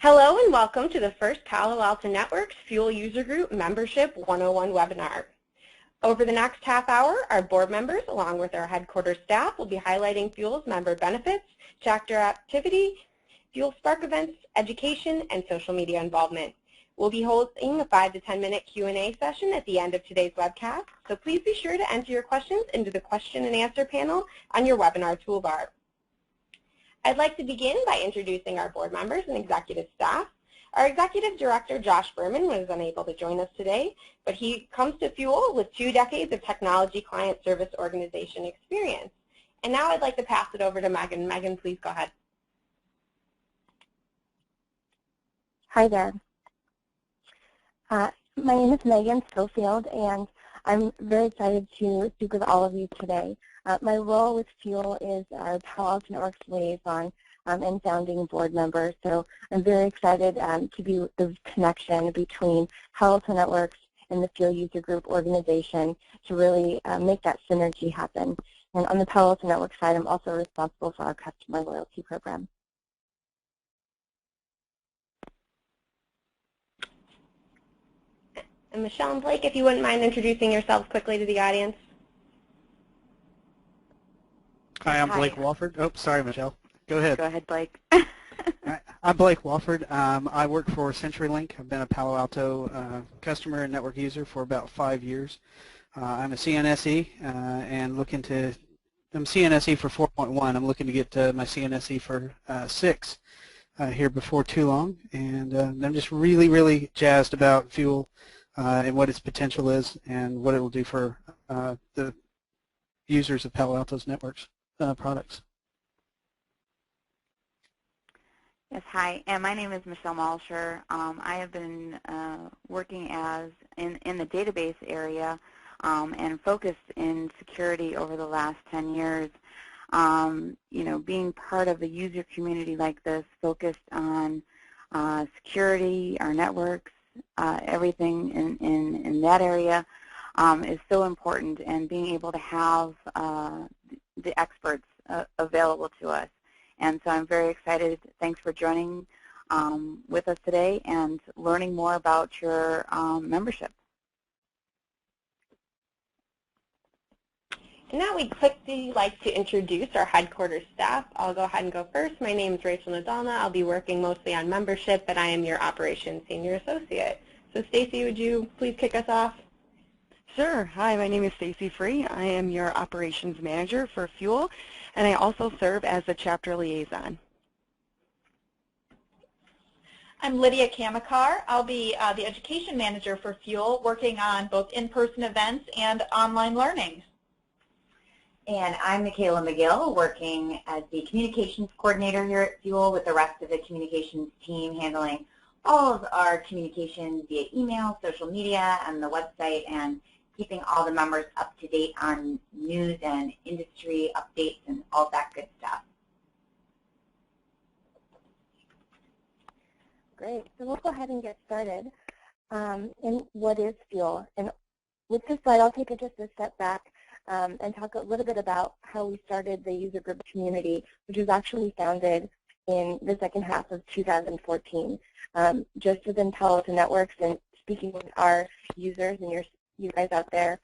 Hello and welcome to the first Palo Alto Networks Fuel User Group Membership 101 webinar. Over the next half hour, our board members, along with our headquarters staff, will be highlighting Fuel's member benefits, chapter activity, Fuel Spark events, education, and social media involvement. We'll be holding a 5 to 10 minute Q&A session at the end of today's webcast, so please be sure to enter your questions into the question and answer panel on your webinar toolbar. I'd like to begin by introducing our board members and executive staff. Our executive director, Josh Berman, was unable to join us today, but he comes to Fuel with 2 decades of technology client service organization experience. And now I'd like to pass it over to Megan. Megan, please go ahead. Hi there. My name is Megan Schofield, and I'm very excited to speak with all of you today. My role with Fuel is our Palo Alto Networks liaison and founding board member, so I'm very excited to be the connection between Palo Alto Networks and the Fuel User Group organization to really make that synergy happen. And on the Palo Alto Networks side, I'm also responsible for our customer loyalty program. And Michelle and Blake, if you wouldn't mind introducing yourselves quickly to the audience. Hi, I'm Blake Walford. Oh, sorry, Michelle. Go ahead. Go ahead, Blake. I'm Blake Walford. I work for CenturyLink. I've been a Palo Alto customer and network user for about 5 years. I'm a CNSE and I'm CNSE for 4.1. I'm looking to get my CNSE for 6 here before too long. And I'm just really, really jazzed about Fuel and what its potential is and what it will do for the users of Palo Alto's networks products. Yes, hi, and my name is Michelle Malsher. I have been working in the database area and focused in security over the last 10 years. Being part of a user community like this focused on security, our networks, everything in that area is so important, and being able to have the experts available to us. And so I'm very excited. Thanks for joining with us today and learning more about your membership. And now we'd quickly like to introduce our headquarters staff. I'll go ahead and go first. My name is Rachel Nadalna. I'll be working mostly on membership, but I am your operations senior associate. So Stacy, would you please kick us off? Sure. Hi, my name is Stacy Free. I am your operations manager for Fuel, and I also serve as the chapter liaison. I'm Lydia Kamakar. I'll be the education manager for Fuel, working on both in-person events and online learning. And I'm Michaela McGill, working as the communications coordinator here at Fuel with the rest of the communications team, handling all of our communication via email, social media, and the website, and keeping all the members up to date on news and industry updates and all that good stuff. Great. So we'll go ahead and get started. And what is Fuel? And with this slide, I'll take it just a step back and talk a little bit about how we started the user group community, which was actually founded in the second half of 2014. Just within Palo Alto Networks, and speaking with our users and you guys out there,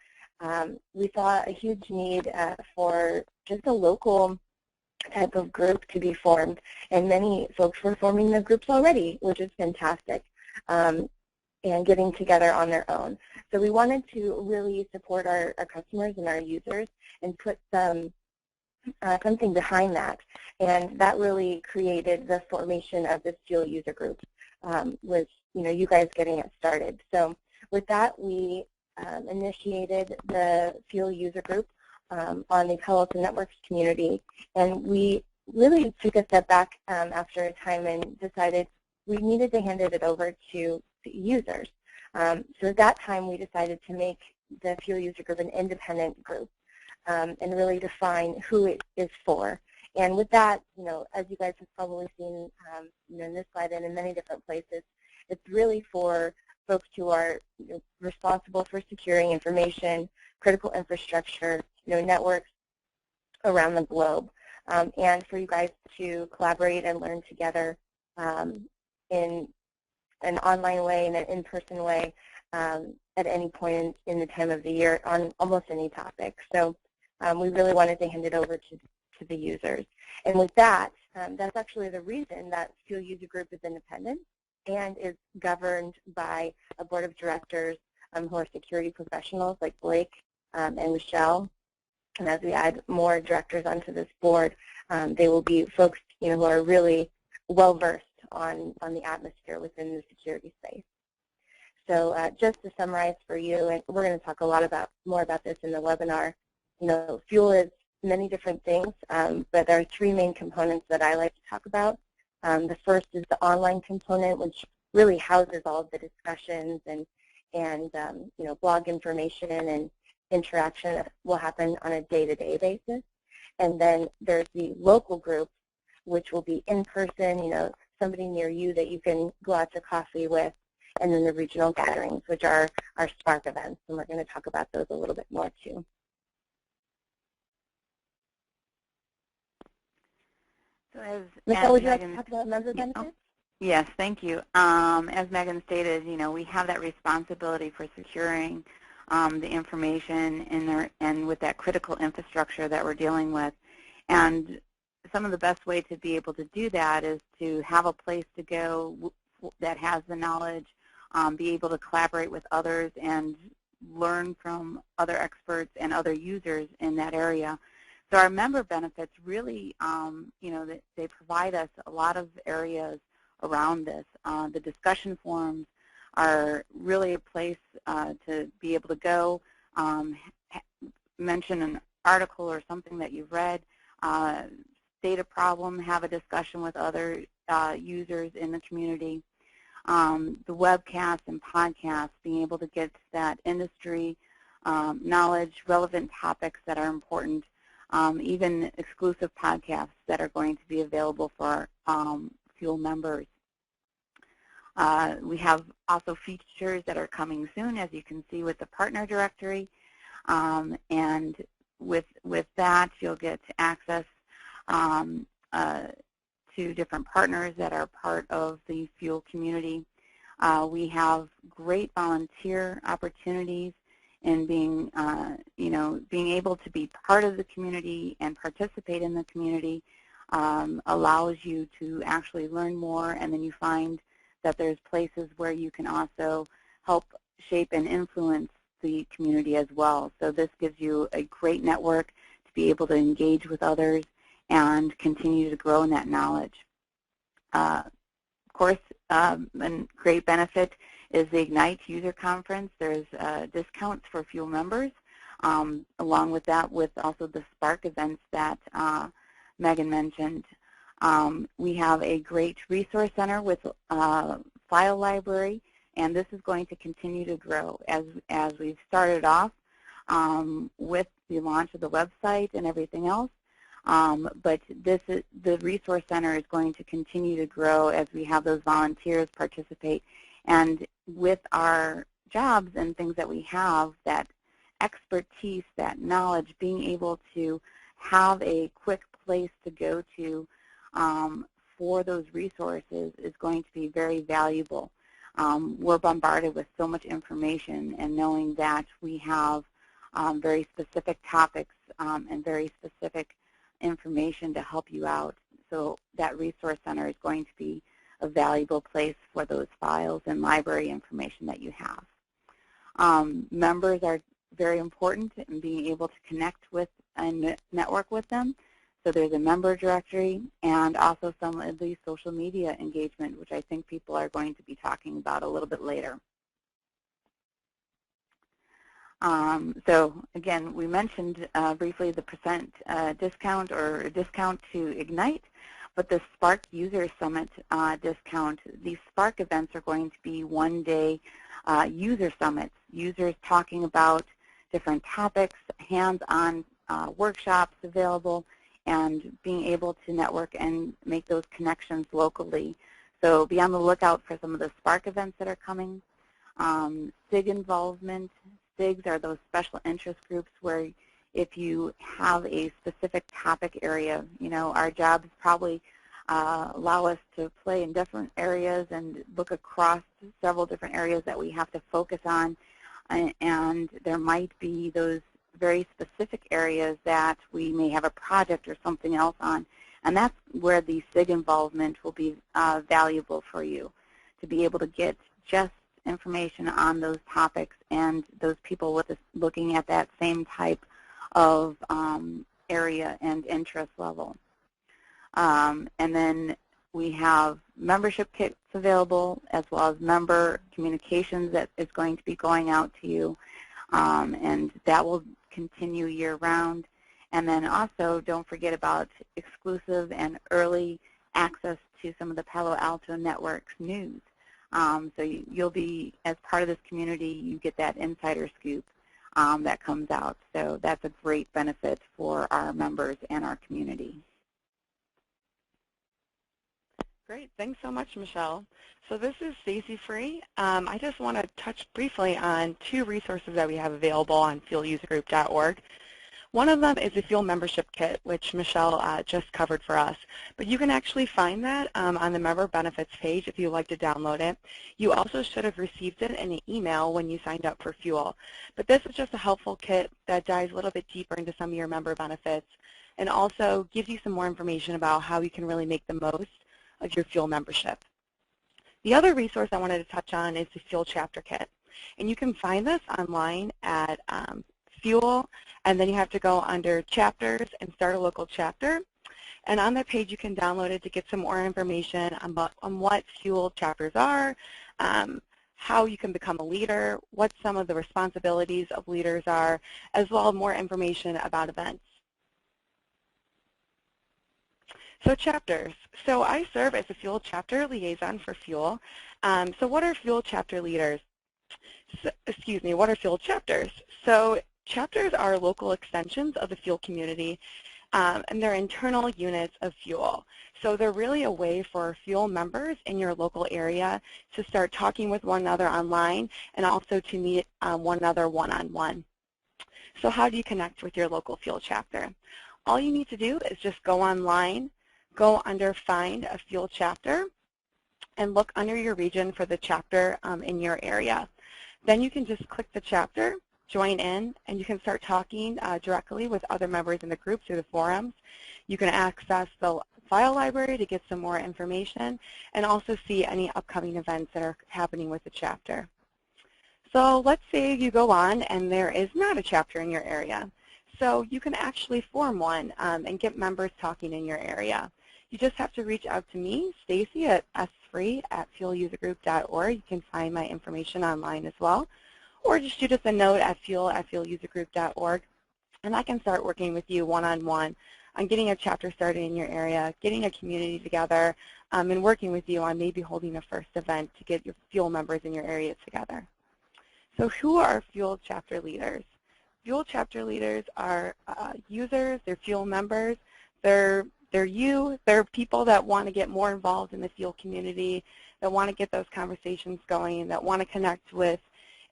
we saw a huge need for just a local type of group to be formed, and many folks were forming their groups already, which is fantastic, and getting together on their own. So we wanted to really support our customers and our users and put something behind that, and that really created the formation of this Fuel user group with you guys getting it started. So with that, we initiated the Fuel user group on the Palo Alto Networks community, and we really took a step back after a time and decided we needed to hand it over to the users. So at that time, we decided to make the Fuel user group an independent group and really define who it is for. And with that, as you guys have probably seen in this slide and in many different places, it's really for folks who are responsible for securing information, critical infrastructure, networks around the globe, and for you guys to collaborate and learn together in an online way, in an in-person way, at any point in the time of the year on almost any topic. So we really wanted to hand it over to the users. And with that, that's actually the reason that Fuel User Group is independent and is governed by a board of directors who are security professionals like Blake and Michelle. And as we add more directors onto this board, they will be folks who are really well-versed on the atmosphere within the security space. So just to summarize for you, and we're going to talk a lot more about this in the webinar, Fuel is many different things, but there are three main components that I like to talk about. The first is the online component, which really houses all of the discussions and blog information and interaction that will happen on a day-to-day basis. And then there's the local group, which will be in person, somebody near you that you can go out to coffee with, and then the regional gatherings, which are our Spark events, and we're going to talk about those a little bit more too. So Michelle, would you like to talk about member benefits? Yes, thank you. As Megan stated, we have that responsibility for securing the information and with that critical infrastructure that we're dealing with. And some of the best way to be able to do that is to have a place to go that has the knowledge, be able to collaborate with others and learn from other experts and other users in that area. So our member benefits really, they provide us a lot of areas around this. The discussion forums are really a place to be able to go, mention an article or something that you've read, state a problem, have a discussion with other users in the community. The webcasts and podcasts, being able to get that industry knowledge, relevant topics that are important, even exclusive podcasts that are going to be available for Fuel members. We have also features that are coming soon, as you can see with the partner directory. And with that, you'll get access to different partners that are part of the Fuel community. We have great volunteer opportunities in being able to be part of the community and participate in the community allows you to actually learn more, and then you find that there's places where you can also help shape and influence the community as well. So this gives you a great network to be able to engage with others and continue to grow in that knowledge. Of course, a great benefit is the Ignite User Conference. There's discounts for Fuel members, along with that with also the Spark events that Megan mentioned. We have a great resource center with file library, and this is going to continue to grow as we've started off with the launch of the website and everything else. But the resource center is going to continue to grow as we have those volunteers participate. And with our jobs and things that we have, that expertise, that knowledge, being able to have a quick place to go to for those resources is going to be very valuable. We're bombarded with so much information, and knowing that we have very specific topics and very specific information to help you out. So that resource center is going to be a valuable place for those files and library information that you have. Members are very important in being able to connect with and network with them. So there's a member directory and also some of the social media engagement, which I think people are going to be talking about a little bit later. So again, we mentioned briefly the percent discount or discount to Ignite, but the Spark User Summit discount, these Spark events are going to be one-day user summits, users talking about different topics, hands-on workshops available, and being able to network and make those connections locally. So be on the lookout for some of the Spark events that are coming. SIG involvement. SIGs are those special interest groups where if you have a specific topic area, our job is probably allow us to play in different areas and look across several different areas that we have to focus on. And there might be those very specific areas that we may have a project or something else on. And that's where the SIG involvement will be valuable for you, to be able to get just information on those topics and those people with looking at that same type of area and interest level. And then we have membership kits available, as well as member communications that is going to be going out to you, and that will continue year-round. And then also, don't forget about exclusive and early access to some of the Palo Alto Network's news. So you'll be, as part of this community, you get that insider scoop that comes out. So that's a great benefit for our members and our community. Great. Thanks so much, Michelle. So this is Stacy Free. I just want to touch briefly on two resources that we have available on fuelusergroup.org. One of them is the Fuel Membership Kit, which Michelle just covered for us. But you can actually find that on the Member Benefits page if you'd like to download it. You also should have received it in an email when you signed up for Fuel. But this is just a helpful kit that dives a little bit deeper into some of your member benefits and also gives you some more information about how you can really make the most of your Fuel membership. The other resource I wanted to touch on is the Fuel Chapter Kit. And you can find this online at Fuel, and then you have to go under Chapters and start a local chapter. And on that page, you can download it to get some more information on what Fuel chapters are, how you can become a leader, what some of the responsibilities of leaders are, as well as more information about events. So chapters. So I serve as a Fuel chapter liaison for Fuel. So what are Fuel chapter leaders? What are Fuel chapters? So chapters are local extensions of the Fuel community, and they're internal units of Fuel. So they're really a way for Fuel members in your local area to start talking with one another online and also to meet one another one-on-one. So how do you connect with your local Fuel chapter? All you need to do is just go online, go under Find a Fuel Chapter, and look under your region for the chapter in your area. Then you can just click the chapter, join in, and you can start talking directly with other members in the group through the forums. You can access the file library to get some more information and also see any upcoming events that are happening with the chapter. So let's say you go on and there is not a chapter in your area. So you can actually form one and get members talking in your area. You just have to reach out to me, Stacy, at sfree@fuelusergroup.org. You can find my information online as well. Or just shoot us a note at fuel@fuelusergroup.org, and I can start working with you one-on-one on getting a chapter started in your area, getting a community together, and working with you on maybe holding a first event to get your Fuel members in your area together. So who are Fuel chapter leaders? Fuel chapter leaders are users, they're Fuel members, they're people that want to get more involved in the Fuel community, that want to get those conversations going, that want to connect with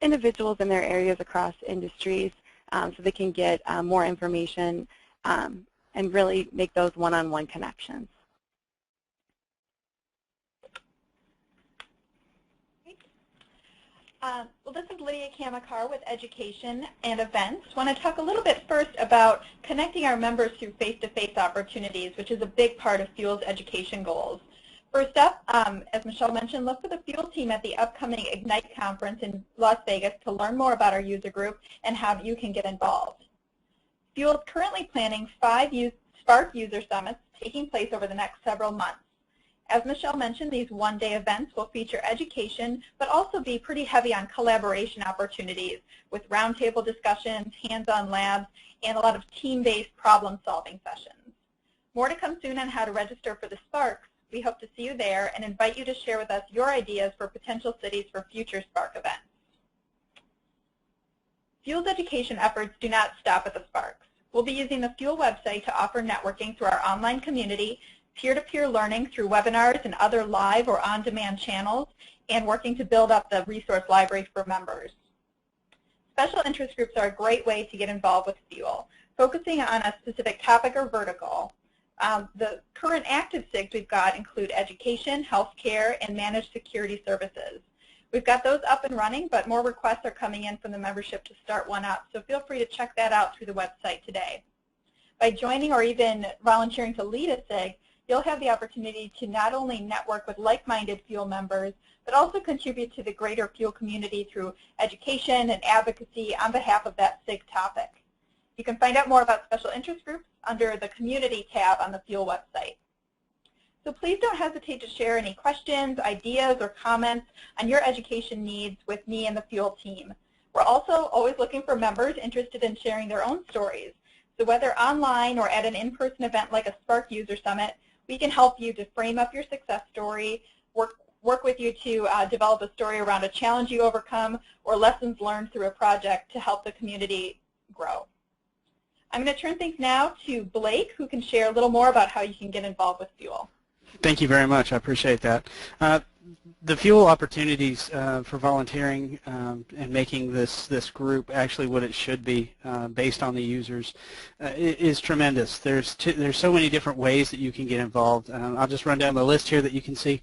individuals in their areas across industries so they can get more information and really make those one-on-one connections. Well, this is Lydia Kamakar with Education and Events. I want to talk a little bit first about connecting our members through face-to-face opportunities, which is a big part of Fuel's education goals. First up, as Michelle mentioned, look for the Fuel team at the upcoming Ignite conference in Las Vegas to learn more about our user group and how you can get involved. Fuel is currently planning 5 Spark user summits taking place over the next several months. As Michelle mentioned, these one-day events will feature education, but also be pretty heavy on collaboration opportunities with roundtable discussions, hands-on labs, and a lot of team-based problem-solving sessions. More to come soon on how to register for the Sparks. We hope to see you there and invite you to share with us your ideas for potential cities for future Spark events. Fuel's education efforts do not stop at the Sparks. We'll be using the Fuel website to offer networking through our online community, peer-to-peer learning through webinars and other live or on-demand channels, and working to build up the resource library for members. Special interest groups are a great way to get involved with Fuel, focusing on a specific topic or vertical. The current active SIGs we've got include education, healthcare, and managed security services. We've got those up and running, but more requests are coming in from the membership to start one up, so feel free to check that out through the website today. By joining or even volunteering to lead a SIG, you'll have the opportunity to not only network with like-minded Fuel members, but also contribute to the greater Fuel community through education and advocacy on behalf of that SIG topic. You can find out more about special interest groups under the Community tab on the Fuel website. So please don't hesitate to share any questions, ideas, or comments on your education needs with me and the Fuel team. We're also always looking for members interested in sharing their own stories. So whether online or at an in-person event like a Spark User Summit, we can help you to frame up your success story, work with you to develop a story around a challenge you overcome or lessons learned through a project to help the community grow. I'm going to turn things now to Blake, who can share a little more about how you can get involved with Fuel. Thank you very much. I appreciate that. The Fuel opportunities for volunteering and making this group actually what it should be based on the users is tremendous. There's so many different ways that you can get involved. I'll just run down the list here that you can see.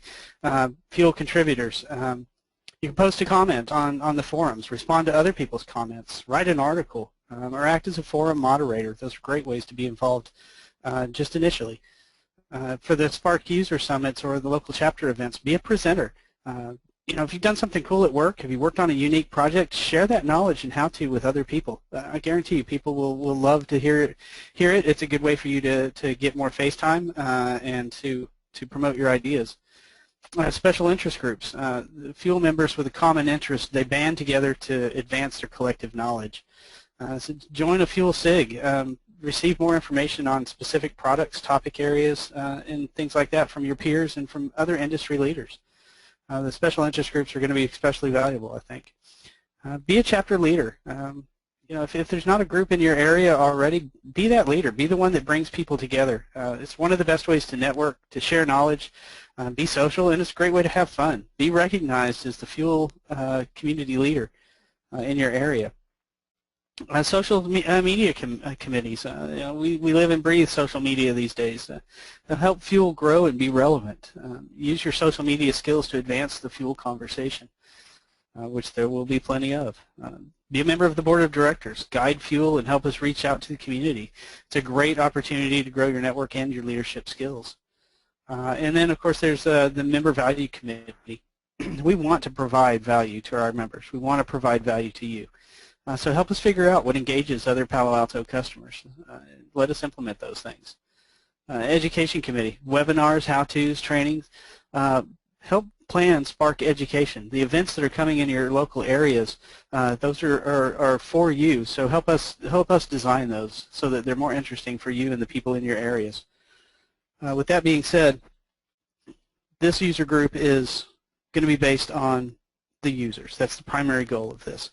Fuel contributors. You can post a comment on the forums, respond to other people's comments, write an article, or act as a forum moderator. Those are great ways to be involved just initially. For the Spark User Summits or the local chapter events, be a presenter. You know, if you've done something cool at work, if you worked on a unique project, share that knowledge and how-to with other people. I guarantee you people will love to hear it. It's a good way for you to get more face time and to promote your ideas. Special interest groups. Fuel members with a common interest, they band together to advance their collective knowledge. So join a Fuel SIG. Receive more information on specific products, topic areas, and things like that from your peers and from other industry leaders. The special interest groups are going to be especially valuable, I think. Be a chapter leader. You know, if there's not a group in your area already, be that leader. Be the one that brings people together. It's one of the best ways to network, to share knowledge, be social, and it's a great way to have fun. Be recognized as the Fuel community leader in your area. Social media committees. You know, we live and breathe social media these days. They'll help Fuel grow and be relevant. Use your social media skills to advance the Fuel conversation, which there will be plenty of. Be a member of the board of directors. Guide Fuel and help us reach out to the community. It's a great opportunity to grow your network and your leadership skills. And then, of course, there's the member value committee. We want to provide value to our members. We want to provide value to you. So help us figure out what engages other Palo Alto customers. Let us implement those things. Education committee, webinars, how-tos, trainings. Help plan Spark Education. The events that are coming in your local areas, those are for you. So help us design those so that they're more interesting for you and the people in your areas. With that being said, this user group is going to be based on the users. That's the primary goal of this.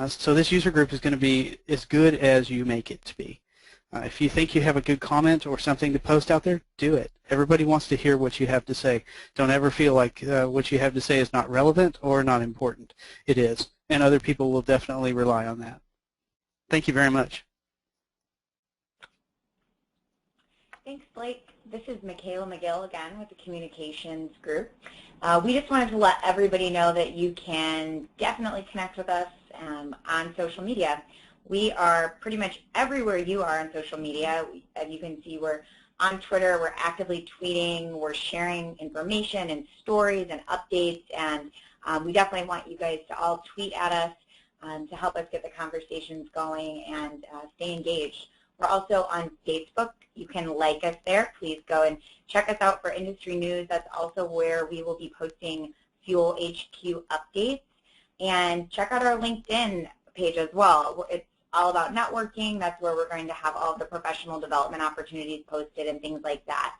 So this user group is going to be as good as you make it to be. If you think you have a good comment or something to post out there, do it. Everybody wants to hear what you have to say. Don't ever feel like what you have to say is not relevant or not important. It is, and other people will definitely rely on that. Thank you very much. Thanks, Blake. This is Michaela McGill again with the Communications Group. We just wanted to let everybody know that you can definitely connect with us on social media. We are pretty much everywhere you are on social media. As you can see, we're on Twitter, we're actively tweeting, we're sharing information and stories and updates, and we definitely want you guys to all tweet at us to help us get the conversations going and stay engaged. We're also on Facebook. You can like us there. Please go and check us out for industry news. That's also where we will be posting Fuel HQ updates. And check out our LinkedIn page as well. It's all about networking. That's where we're going to have all of the professional development opportunities posted and things like that.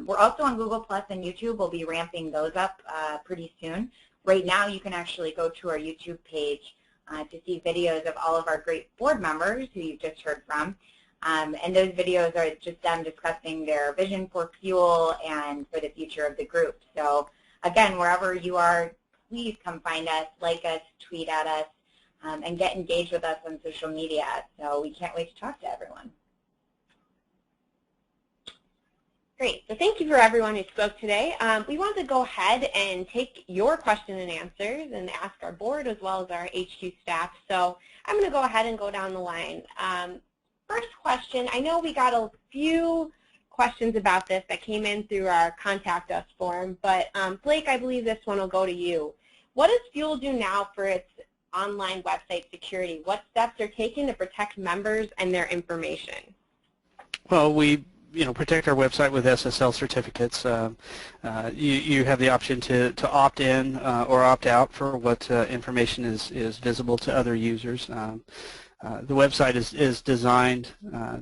We're also on Google Plus and YouTube. We'll be ramping those up pretty soon. Right now, you can actually go to our YouTube page to see videos of all of our great board members who you've just heard from. And those videos are just them discussing their vision for Fuel and for the future of the group. So again, wherever you are, please come find us, like us, tweet at us, and get engaged with us on social media. So we can't wait to talk to everyone. Great. So thank you for everyone who spoke today. We want to go ahead and take your question and answers and ask our board as well as our HQ staff. So I'm going to go ahead and go down the line. First question, I know we got a few questions about this that came in through our Contact Us form, but Blake, I believe this one will go to you. What does Fuel do now for its online website security? What steps are taken to protect members and their information? Well, we protect our website with SSL certificates. You have the option to opt in or opt out for what information is visible to other users. The website is designed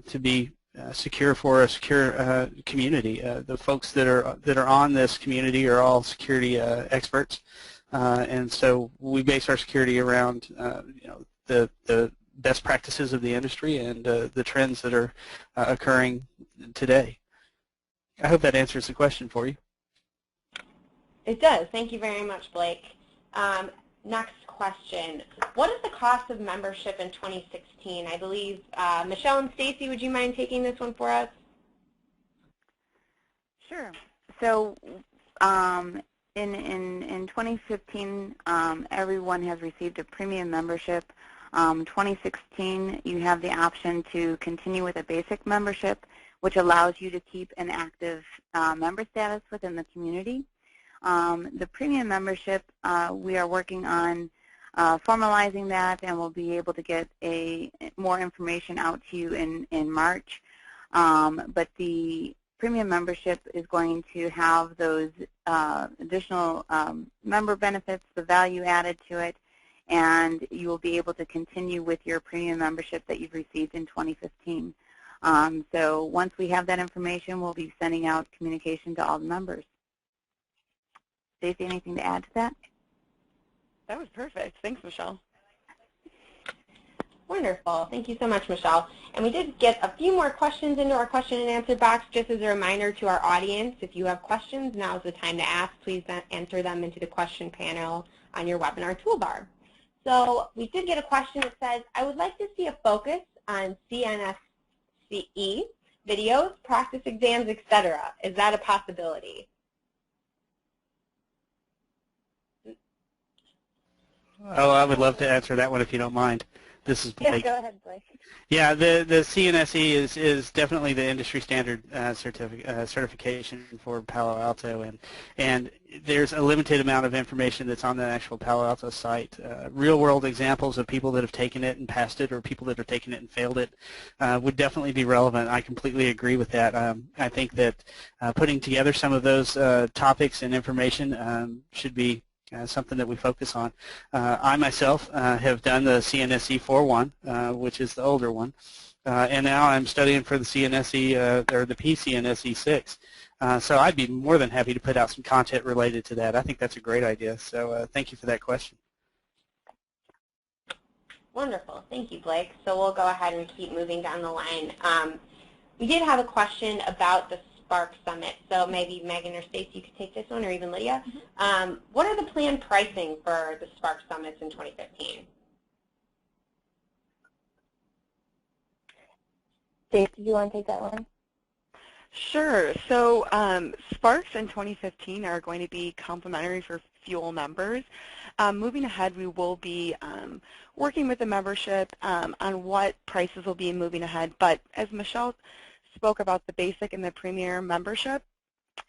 to be secure for a secure community. The folks that are on this community are all security experts, and so we base our security around the best practices of the industry and the trends that are occurring today. I hope that answers the question for you. It does. Thank you very much, Blake. Next question. What is the cost of membership in 2016? I believe Michelle and Stacy, would you mind taking this one for us? Sure. So in 2015, everyone has received a premium membership. 2016, you have the option to continue with a basic membership, which allows you to keep an active member status within the community. The premium membership, we are working on formalizing that, and we'll be able to get more information out to you in March. But the premium membership is going to have those additional member benefits, the value added to it, and you will be able to continue with your premium membership that you've received in 2015. So once we have that information, we'll be sending out communication to all the members. Stacey, anything to add to that? That was perfect. Thanks, Michelle. Wonderful. Thank you so much, Michelle. And we did get a few more questions into our question and answer box. Just as a reminder to our audience, if you have questions, now's the time to ask. Please enter them into the question panel on your webinar toolbar. So we did get a question that says, I would like to see a focus on CNSCE videos, practice exams, etc. Is that a possibility? Oh, I would love to answer that one if you don't mind. This is Blake. Yeah, go ahead, Blake. Yeah, the CNSE is definitely the industry standard certification for Palo Alto, and there's a limited amount of information that's on the actual Palo Alto site. Real-world examples of people that have taken it and passed it, or people that have taken it and failed it, would definitely be relevant. I completely agree with that. I think that putting together some of those topics and information should be something that we focus on. I myself have done the CNSE 4.1, which is the older one, and now I'm studying for the CNSE or the PCNSE 6. So I'd be more than happy to put out some content related to that. I think that's a great idea. So thank you for that question. Wonderful. Thank you, Blake. So we'll go ahead and keep moving down the line. We did have a question about the Spark Summit. So maybe Megan or Stacey, you could take this one, or even Lydia. What are the planned pricing for the Spark Summits in 2015? Stacey, do you want to take that one? Sure. So Sparks in 2015 are going to be complimentary for Fuel members. Moving ahead, we will be working with the membership on what prices will be moving ahead. But as Michelle spoke about the basic and the premier membership,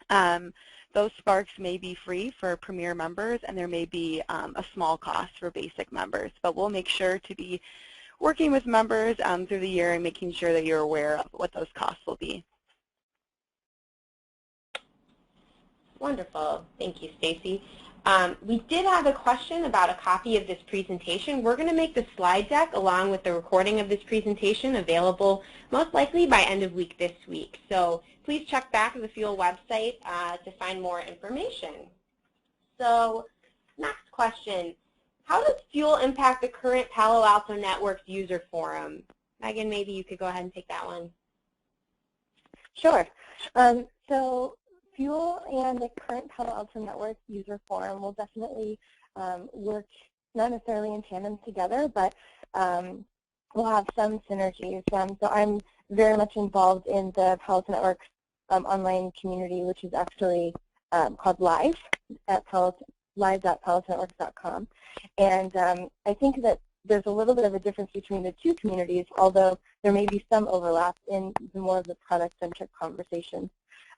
those Sparks may be free for premier members, and there may be a small cost for basic members. But we'll make sure to be working with members through the year and making sure that you're aware of what those costs will be. Wonderful. Thank you, Stacey. We did have a question about a copy of this presentation. We're going to make the slide deck along with the recording of this presentation available most likely by end of week this week. So please check back to the Fuel website to find more information. So next question, how does Fuel impact the current Palo Alto Networks user forum? Megan, maybe you could go ahead and take that one. Sure. So Fuel and the current Palo Alto Networks user forum will definitely work not necessarily in tandem together, but we'll have some synergies. So I'm very much involved in the Palo Alto Networks online community, which is actually called live.pelotonnetworks.com. And I think that there's a little bit of a difference between the two communities, although there may be some overlap in more of the product-centric conversations.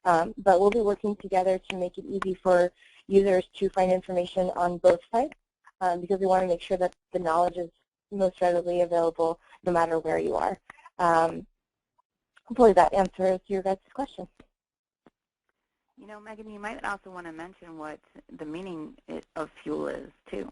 But we'll be working together to make it easy for users to find information on both sites because we want to make sure that the knowledge is most readily available no matter where you are. Hopefully that answers your guys' question. You know, Megan, you might also want to mention what the meaning of fuel is, too.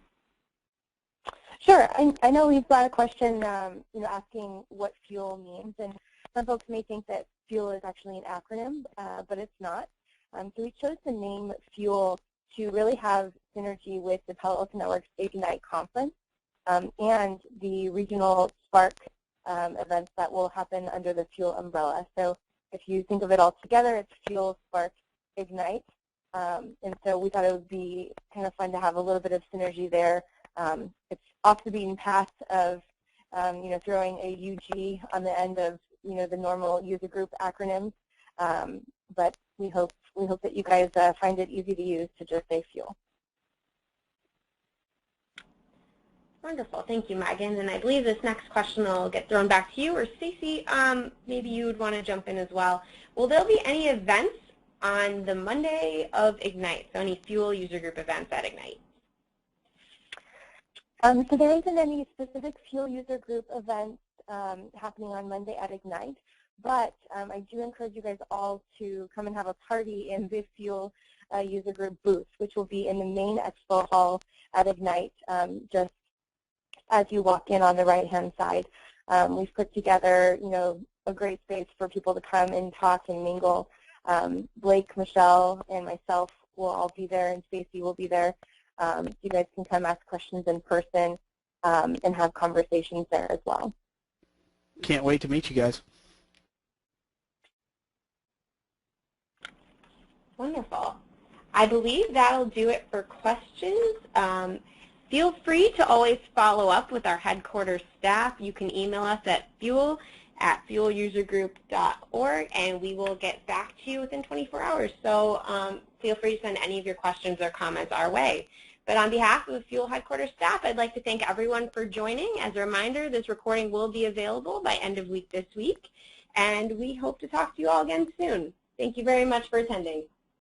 Sure. I know we've got a question asking what fuel means, and some folks may think that fuel is actually an acronym, but it's not. So we chose the name fuel to really have synergy with the Palo Alto Networks Ignite conference and the regional Spark events that will happen under the fuel umbrella. So if you think of it all together, it's Fuel, Spark, Ignite. And so we thought it would be kind of fun to have a little bit of synergy there. It's off the beaten path of throwing a UG on the end of the normal user group acronyms, but we hope that you guys find it easy to use to just say fuel. Wonderful. Thank you, Megan. And I believe this next question will get thrown back to you, or Stacy, maybe you would want to jump in as well. Will there be any events on the Monday of Ignite, so any Fuel user group events at Ignite? So there isn't any specific Fuel user group events happening on Monday at Ignite, but I do encourage you guys all to come and have a party in the Fuel user group booth, which will be in the main expo hall at Ignite, just as you walk in on the right-hand side. We've put together, a great space for people to come and talk and mingle. Blake, Michelle, and myself will all be there, and Stacy will be there. You guys can come ask questions in person and have conversations there as well. Can't wait to meet you guys. Wonderful. I believe that'll do it for questions. Feel free to always follow up with our headquarters staff. You can email us at fuel@fuelusergroup.org, and we will get back to you within 24 hours. So feel free to send any of your questions or comments our way. But on behalf of the Fuel headquarters staff, I'd like to thank everyone for joining. As a reminder, this recording will be available by end of week this week, and we hope to talk to you all again soon. Thank you very much for attending.